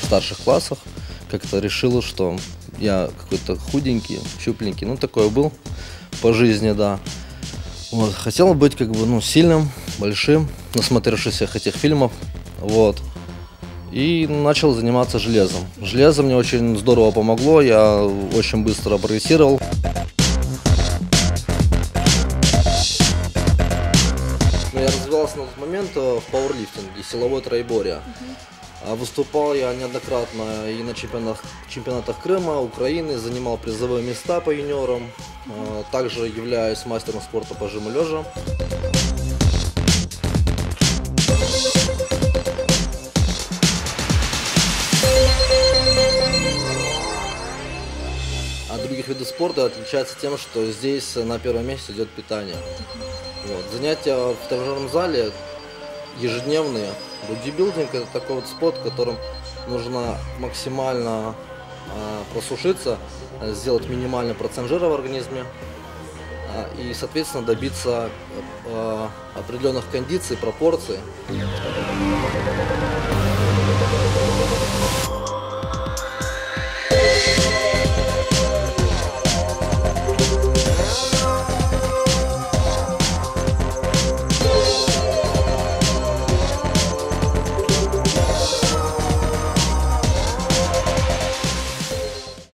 старших классах как-то решил, что я какой-то худенький, щупленький, ну такой был по жизни, да. Вот. Хотел быть как бы, ну, сильным, большим, насмотревшись всех этих фильмов, вот. И начал заниматься железом. Железо мне очень здорово помогло, я очень быстро прогрессировал. Я развивался на тот момент в пауэрлифтинге, силовой троеборье. Выступал я неоднократно и на чемпионатах Крыма, Украины, занимал призовые места по юниорам. Также являюсь мастером спорта по жиму лежа. От других видов спорта отличается тем, что здесь на первом месте идет питание. Вот. Занятия в тренажерном зале ежедневные. Бодибилдинг — это такой вот спорт, в котором нужно максимально просушиться, сделать минимальный процент жира в организме и, соответственно, добиться определенных кондиций, пропорций.